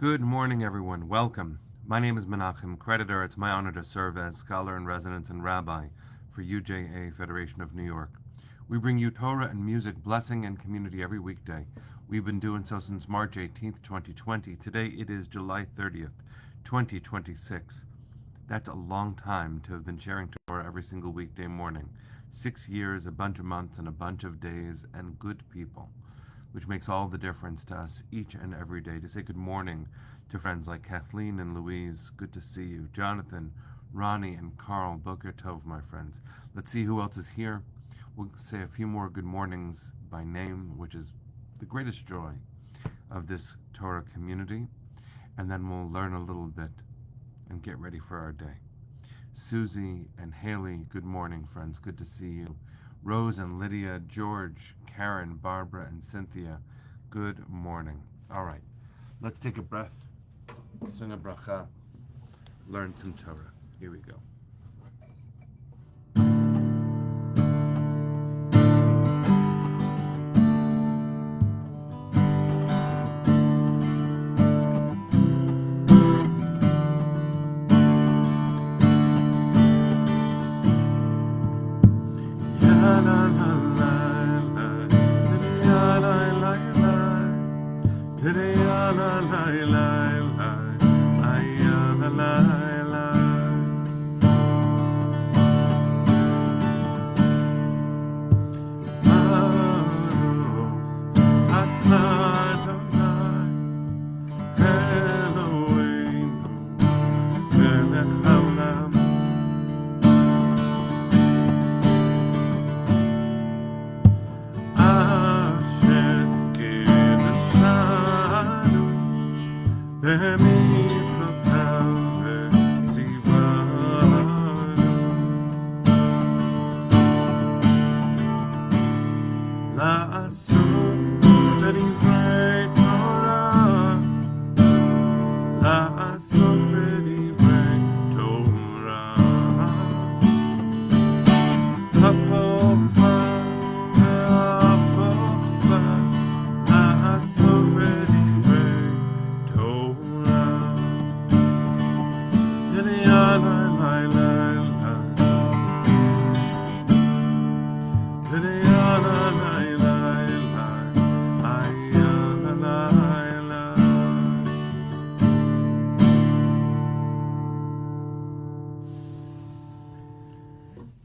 Good morning, everyone. Welcome. My name is Menachem Creditor. It's my honor to serve as scholar in residence and rabbi for UJA Federation of New York. We bring you Torah and music, blessing, and community every weekday. We've been doing so since March 18th, 2020. Today it is July 30th, 2026. That's a long time to have been sharing Torah every single weekday morning. 6 years, a bunch of months, and a bunch of days, and good people, which makes all the difference to us each and every day. To say good morning to friends like Kathleen and Louise, good to see you. Jonathan, Ronnie, and Carl, Boker Tov, my friends. Let's see who else is here. We'll say a few more good mornings by name, which is the greatest joy of this Torah community, and then we'll learn a little bit and get ready for our day. Susie and Haley, good morning, friends. Good to see you. Rose and Lydia, George, Karen, Barbara, and Cynthia, good morning. All right, let's take a breath, sing a bracha, learn some Torah. Here we go.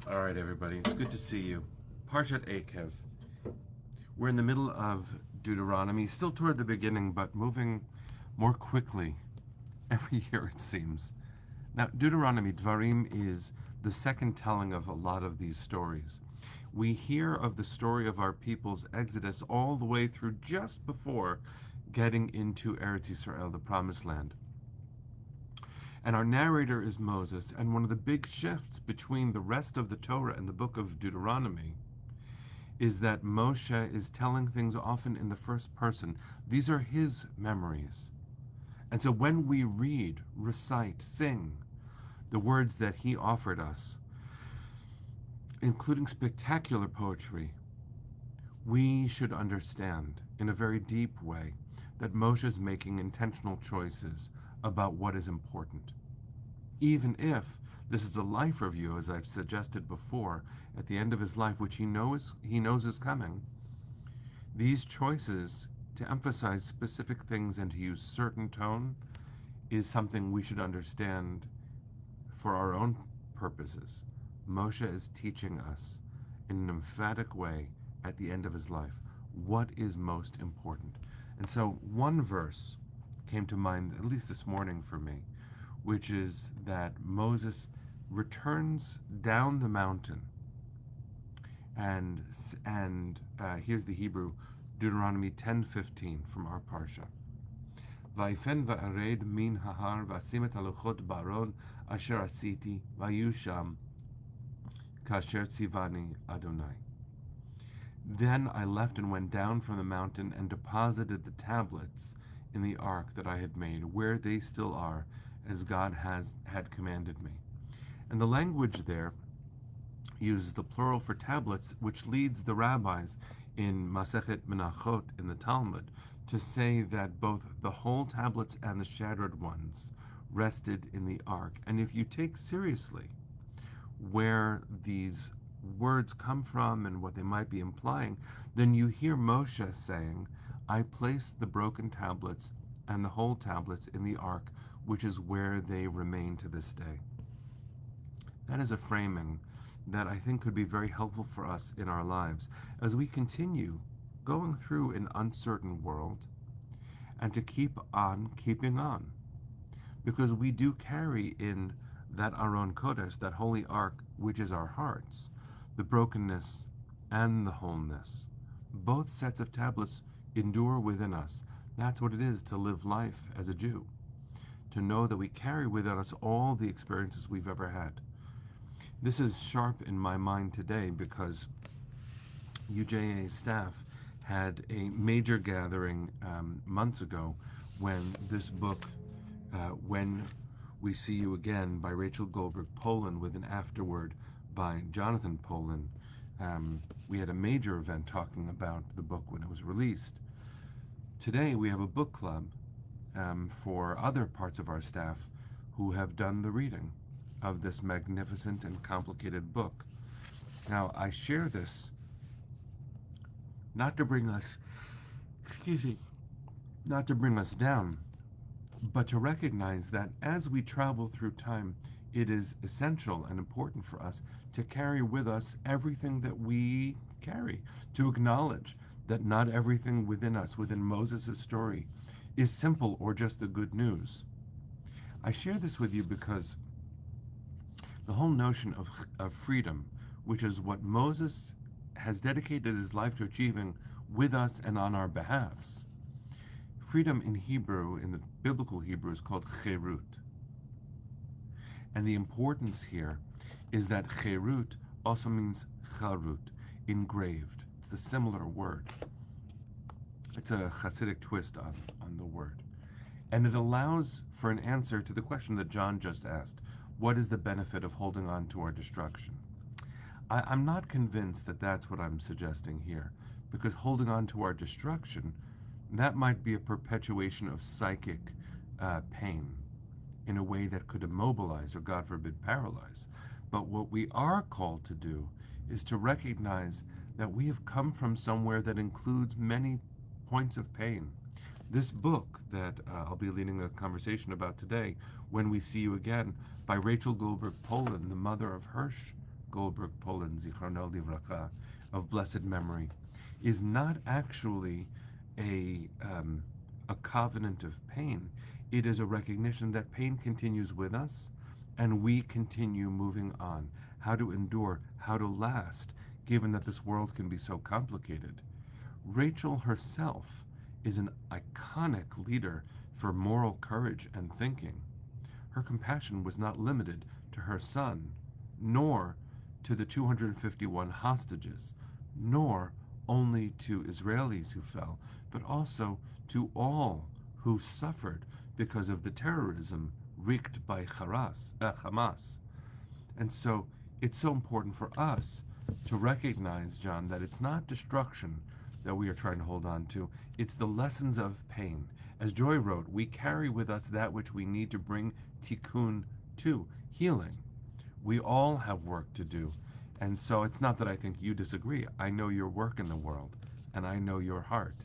All right, everybody, it's good to see you. Parshat Ekev. We're in the middle of Deuteronomy, still toward the beginning, but moving more quickly every year, it seems. Now, Deuteronomy, Dvarim, is the second telling of a lot of these stories. We hear of the story of our people's exodus all the way through just before getting into Eretz Yisrael, the Promised Land. And our narrator is Moses, and one of the big shifts between the rest of the Torah and the book of Deuteronomy is that Moshe is telling things often in the first person. These are his memories. And so when we read, recite, sing the words that he offered us, including spectacular poetry, we should understand in a very deep way that Moshe is making intentional choices about what is important. Even if this is a life review, as I've suggested before, at the end of his life, which he knows is coming, these choices to emphasize specific things and to use certain tone is something we should understand for our own purposes. Moshe is teaching us in an emphatic way at the end of his life what is most important. And so one verse came to mind, at least this morning for me, which is that Moses returns down the mountain, and here's the Hebrew, Deuteronomy 10:15 from our parsha. Vayfen va'ared min hahar v'asim et haluchot ba'aron asher asiti v'ayu sham kasher tzivani Adonai. Then I left and went down from the mountain and deposited the tablets in the ark that I had made, where they still are, as God had commanded me. And the language there uses the plural for tablets, which leads the rabbis in Masechet Menachot in the Talmud to say that both the whole tablets and the shattered ones rested in the ark. And if you take seriously where these words come from and what they might be implying, then you hear Moshe saying, I placed the broken tablets and the whole tablets in the ark, which is where they remain to this day. That is a framing that I think could be very helpful for us in our lives as we continue going through an uncertain world, and to keep on keeping on. Because we do carry in that Aron Kodesh, that holy ark, which is our hearts, the brokenness and the wholeness. Both sets of tablets endure within us. That's what it is to live life as a Jew, to know that we carry within us all the experiences we've ever had. This is sharp in my mind today because UJA staff had a major gathering months ago when this book, When We See You Again, by Rachel Goldberg Poland, with an afterword by Jonathan Poland. We had a major event talking about the book when it was released. Today we have a book club for other parts of our staff who have done the reading of this magnificent and complicated book. Now, I share this not to bring us, not to bring us down, but to recognize that as we travel through time, it is essential and important for us to carry with us everything that we carry, to acknowledge that not everything within us, within Moses' story, is simple or just the good news. I share this with you because the whole notion of freedom, which is what Moses has dedicated his life to achieving with us and on our behalfs. Freedom in Hebrew, in the biblical Hebrew, is called cherut. And the importance here is that cherut also means charut, engraved. It's the similar word. It's a Hasidic twist on the word. And it allows for an answer to the question that John just asked. What is the benefit of holding on to our destruction? I'm not convinced that that's what I'm suggesting here, because holding on to our destruction, that might be a perpetuation of psychic pain in a way that could immobilize or, God forbid, paralyze. But what we are called to do is to recognize that we have come from somewhere that includes many points of pain. This book that I'll be leading a conversation about today, When We See You Again, by Rachel Goldberg Poland, the mother of Hirsch Goldberg Poland, Zichrono Livracha, of blessed memory, is not actually a covenant of pain. It is a recognition that pain continues with us and we continue moving on. How to endure, how to last, given that this world can be so complicated. Rachel herself is an iconic leader for moral courage and thinking. Her compassion was not limited to her son, nor to the 251 hostages, nor only to Israelis who fell, but also to all who suffered because of the terrorism wreaked by Hamas. And so it's so important for us to recognize, John, that it's not destruction that we are trying to hold on to, it's the lessons of pain. As Joy wrote, we carry with us that which we need to bring tikkun to, healing. We all have work to do. And so it's not that I think you disagree. I know your work in the world, and I know your heart.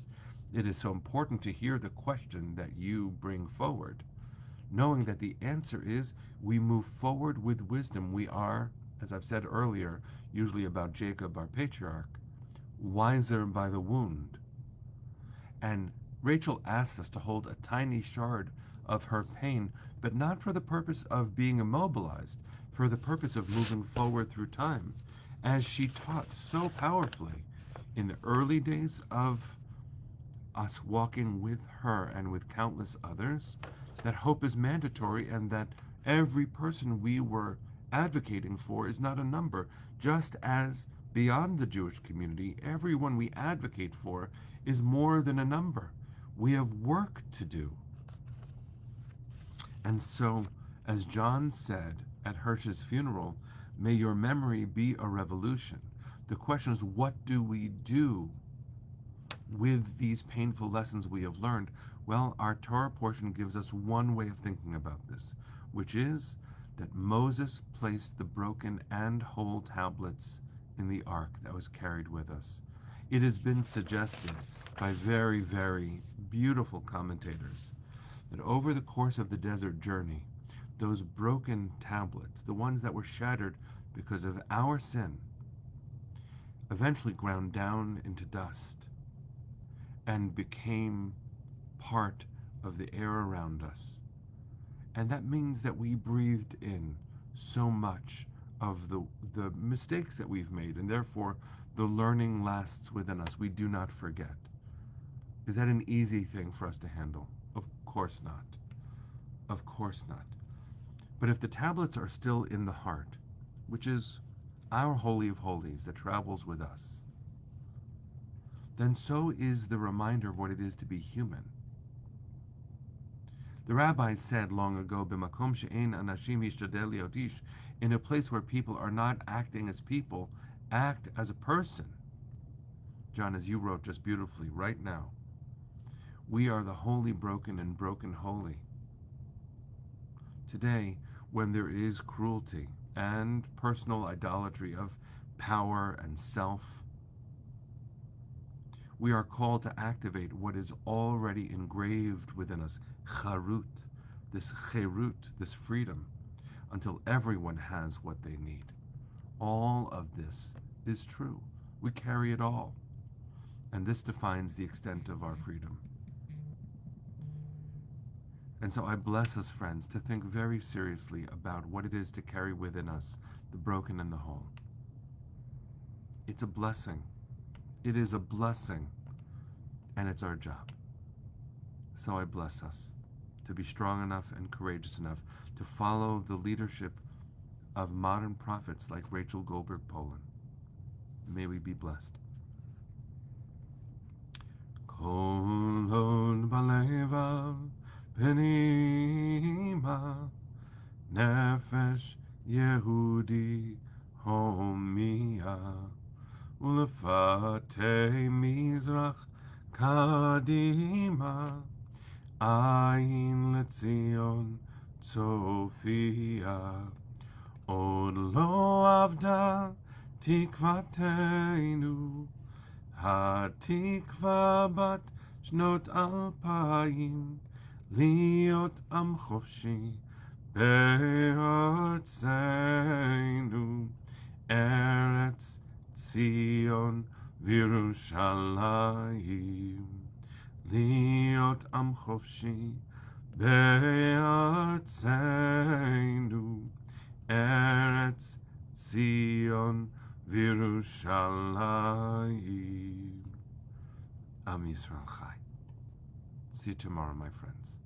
It is so important to hear the question that you bring forward, knowing that the answer is we move forward with wisdom. We are, as I've said earlier, usually about Jacob, our patriarch, wiser by the wound. And Rachel asks us to hold a tiny shard of her pain, but not for the purpose of being immobilized, for the purpose of moving forward through time, as she taught so powerfully in the early days of us walking with her and with countless others, that hope is mandatory and that every person we were advocating for is not a number, just as beyond the Jewish community, everyone we advocate for is more than a number. We have work to do. And so, as John said at Hirsch's funeral, may your memory be a revolution. The question is, what do we do with these painful lessons we have learned, well, our Torah portion gives us one way of thinking about this, which is that Moses placed the broken and whole tablets in the ark that was carried with us. It has been suggested by very, very beautiful commentators that over the course of the desert journey, those broken tablets, the ones that were shattered because of our sin, eventually ground down into dust and became part of the air around us. And that means that we breathed in so much of the mistakes that we've made, and therefore the learning lasts within us. We do not forget. Is that an easy thing for us to handle? Of course not. Of course not. But if the tablets are still in the heart, which is our Holy of Holies that travels with us, then so is the reminder of what it is to be human. The rabbis said long ago, "B'makom she'ein anashim yishtadel liot ish," in a place where people are not acting as people, act as a person. John, as you wrote just beautifully right now, we are the holy broken and broken holy. Today, when there is cruelty and personal idolatry of power and self, we are called to activate what is already engraved within us, charut, this freedom, until everyone has what they need. All of this is true. We carry it all. And this defines the extent of our freedom. And so I bless us, friends, to think very seriously about what it is to carry within us the broken and the whole. It's a blessing. It is a blessing, and it's our job. So I bless us to be strong enough and courageous enough to follow the leadership of modern prophets like Rachel Goldberg Poland. May we be blessed. Kol hod balevav penima nefesh Yehudi homia ulefate mizrach kadima ayin letzion tzofia od lo avda tikvateinu התקווה בת שנות 2000 להיות עם חופשי בארצנו ארץ ציון וירושלים להיות עם חופשי בארצנו ארץ ציון וירושלים. Am Yisrael Chai. See you tomorrow, my friends.